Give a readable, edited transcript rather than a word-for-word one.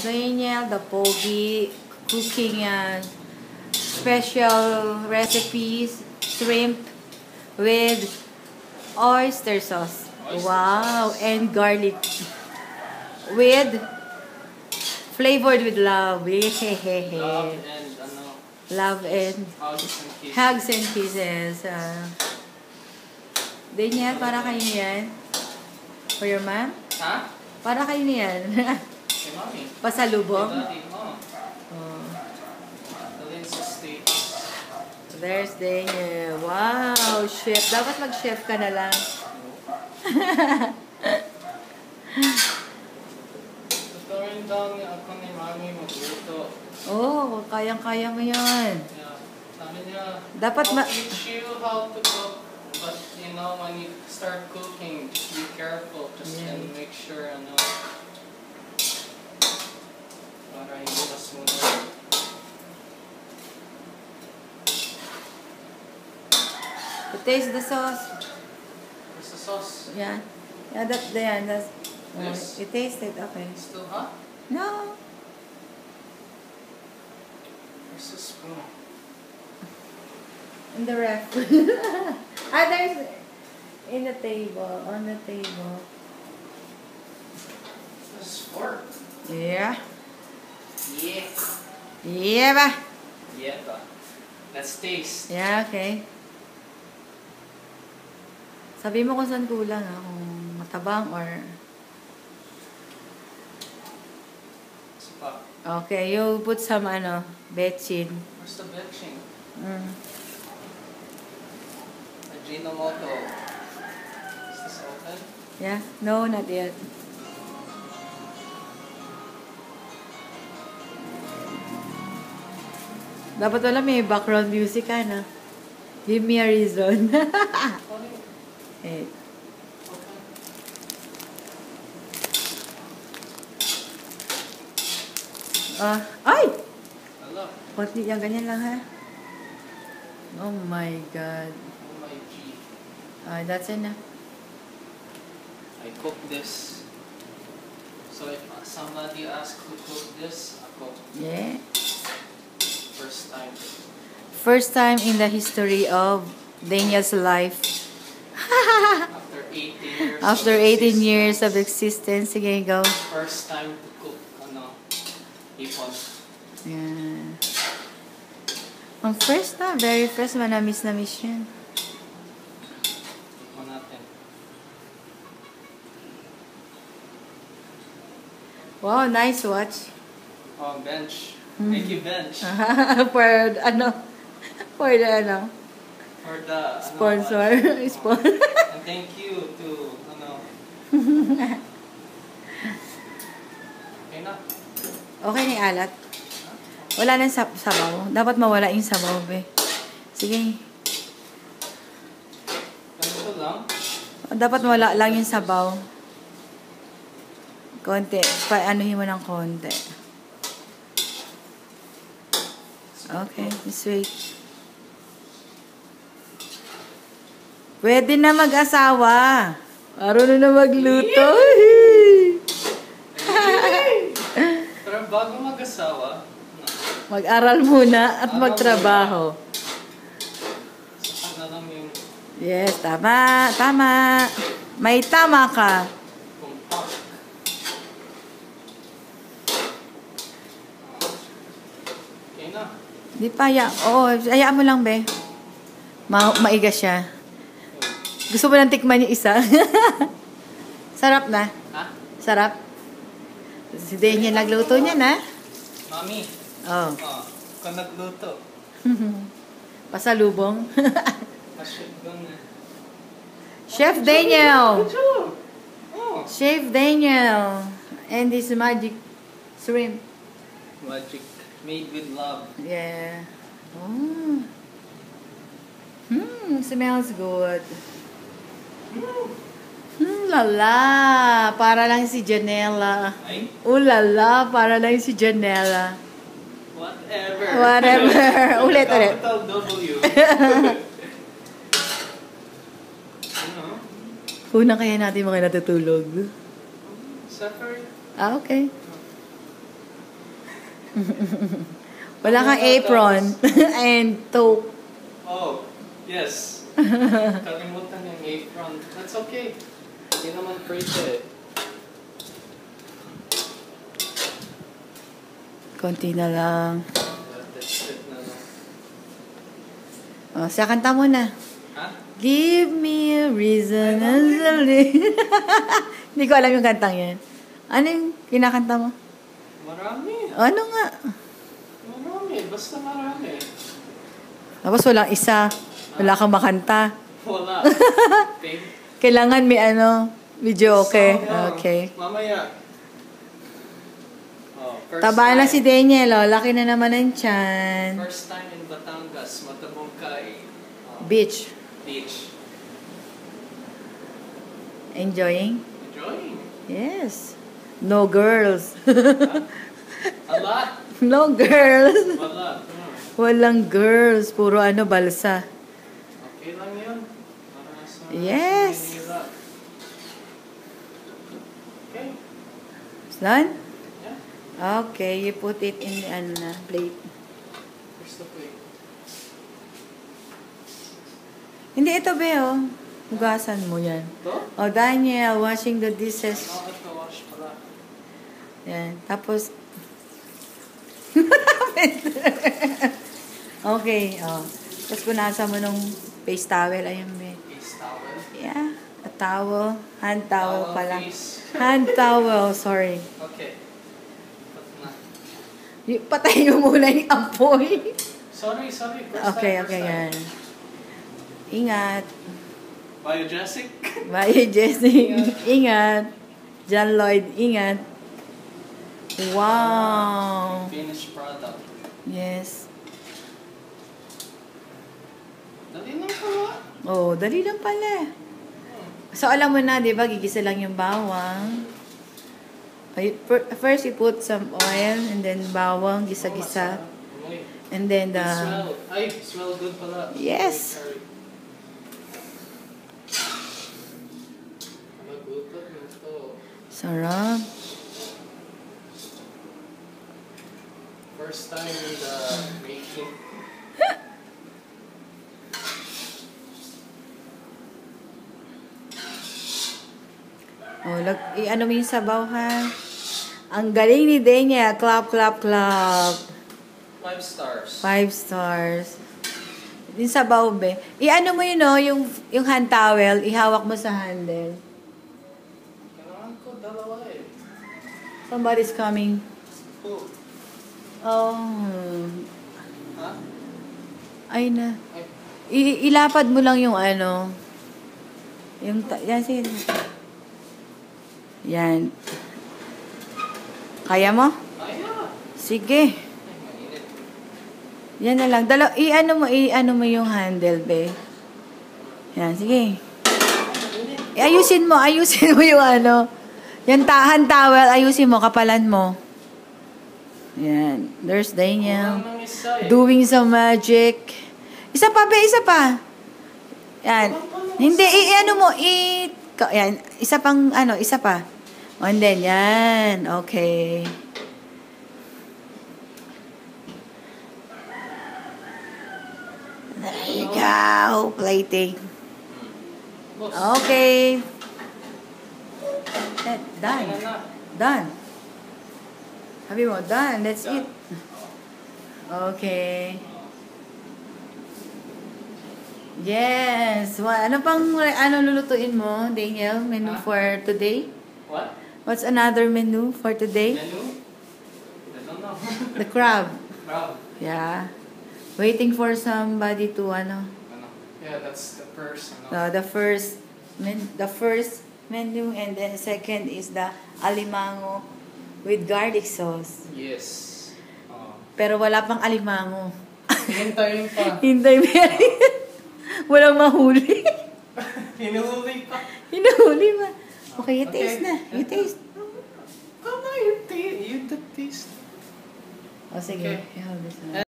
Daniel, the Pogi, cooking special recipes, shrimp with oyster sauce. Wow, and garlic with flavored with love. Love and hugs and kisses. Daniel, para kayo niyan? For your mom? Ha? Para kayo niyan? Kay Mami. Pasalubong? Oh. Dalhin sa steak. There's Daniel. Wow, chef. Dapat mag-chef ka na lang. Tuturin daw niya ako ni Mami magluto. Oh, kayang-kaya mo yan. Yeah. Sabi niya, Dapat I'll teach you how to cook. But, you know, when you start cooking, just be careful. Just and make sure, para hindi masunog. To taste the sauce. Where's the sauce? Yeah. Yeah, that's Yes. you taste it, okay. Still hot? No. Where's the spoon? In the ref. There's in the table, on the table. This is fork. Yeah. Yeah. Yeah ba? Yeah, ba. Let's taste. Yeah, okay. Sabi mo kung saan kulang, kung matabang or... Sapa. Okay, you put some, betchin. Where's the benching? Ajinomoto. Is this open? Yeah? No, not yet. Dapat wala may background music, Give me a reason. Hey. Ay! Hello. Konti yan, ganyan lang, ha? Oh my God. Oh my G. That's enough. I cook this. So if somebody asks who cooked this, I cook. Yeah. First time. First time in the history of Daniel's life. After 18 years. After 18 years of existence. Sige, go. First time to cook, ipon. Yeah. Ang first very first, manamis yan. Ipon natin. Wow, nice watch. Oh, bench. Thank you, bench. For the For the sponsor. And thank you to Okay na. Okay ni alat. Wala nang sabaw. Dapat mawala yung sabaw, be. Sige. Ganito lang. Dapat wala lang yung sabaw. Konti. Anuhin mo ng konti. Okay, sweet. Pwede na mag-asawa. Marunong na magluto. Pero bago mag-asawa, Mag-aral muna at magtrabaho. saka na lang yung Yes, tama. Tama. May tama ka. kumpak. Okay na. Di pa, oo, hayaan mo lang, be. Maiga siya. Gusto mo lang tikman yung isa? Sarap na. Ha? Sarap. Si Daniel nagluto niya na. Mami. Oh. Oh, ikaw nagluto. Pasalubong. Masyip doon na. Chef Daniel. Good job. Oh. Chef Daniel. And this magic shrimp. Magic. Made with love. Yeah. Oh. Smells good. Lala. Para lang si Janela. Ay? Lala. Para lang si Janela. Whatever. Whatever. Ulit. Capital W. Ano? Una kaya natin mga natutulog. Separate. Okay. Wala kang apron and toque. Oh, yes. Kalimutan yung apron. That's okay. Hindi naman pretty. Konti na lang. That's it na lang. O, sa kanta mo na. Ha? Give me a reason to live. Hindi ko alam yung kantang yan. Ano yung kinakanta mo? Marami. Ano nga? Marami. Basta marami. Tapos walang isa. Wala kang makanta. Wala. Okay. Kailangan may video okay. So, Okay. Mamaya. Oh, first Taba na time. si Daniel, oh. Laki na naman ng tiyan. First time in Batangas, Matabongkay. Beach. Beach. Enjoying? Enjoying. Yes. No girls. A lot. No girls. Wala. Walang girls. Puro balsa. Okay lang yun. Para sa Yes. Manila. Okay. Done? Yeah. Okay, you put it in the plate. Here's the plate. Hindi, ito be, oh. Hugasan mo yan. Ito? Oh, Daniel, washing the dishes. Ako ito wash pala. Yan. Tapos, okay, oh. Tapos punasan mo nung face towel. Ayun, be. Face towel. Yeah. A towel. Hand towel pala. Face. Hand towel, sorry. Okay. Pat na. Patay mo muna yung apoy. Sorry. First Okay, time, okay, first yan. time. Ingat. Biogesic. Bye, Jessie. Ingat. John Lloyd, ingat. Wow. Finished product. Yes. Dali lang pala. Oh, dali lang pala. So, alam mo na, di ba, gigisa lang yung bawang. First, you put some oil, and then bawang, gisa-gisa. Uy. And then the... Smell good pala. Yes. Sorry. Magutot mo ito. Sarap. First time in the making. Oh, i-ano mo yung sabaw, ha? Ang galing ni Daniel. Clap, clap, clap. 5 stars. 5 stars. Yung sabaw, be. I-ano mo yun, yung hand towel, ihawak mo sa handle. Kailangan ko dalawa eh. Somebody's coming. Who? Oh. Ha? Ay na. Ay, Ilapad mo lang yung yan, sige. Yan. Kaya mo? kaya. Sige. Ay, mainit. Yan na lang. I-ano mo yung handle, be. Yan, sige. Ayusin mo yung Yan, hand towel, ayusin mo, kapalan mo. Yan. There's Daniel. Kulang ng isa eh. Doing some magic. Isa pa, be, isa pa. Yan. Hindi, yan, isa pang, isa pa. And then, yan. Okay. There you go. Plating. Boss. Okay. Done. Kaya na. Done. Sabi mo, done. That's Done. it. Okay. Yes. Ano pang lulutuin mo, Daniel? Menu for today? What? What's another menu for today? Menu? I don't know. The crab. Crab. Yeah. Waiting for somebody to Ano? Yeah, that's the first. the first menu, and then second is the alimango with garlic sauce. Yes. Oh. Pero wala pang alimango. Hintayin pa. Hintay mo yan. Walang mahuli. Hinuhuli pa. Hinuhuli ba? Okay, you taste na. You taste. Come on, you taste. You the taste. O sige, Okay. i-hold this na.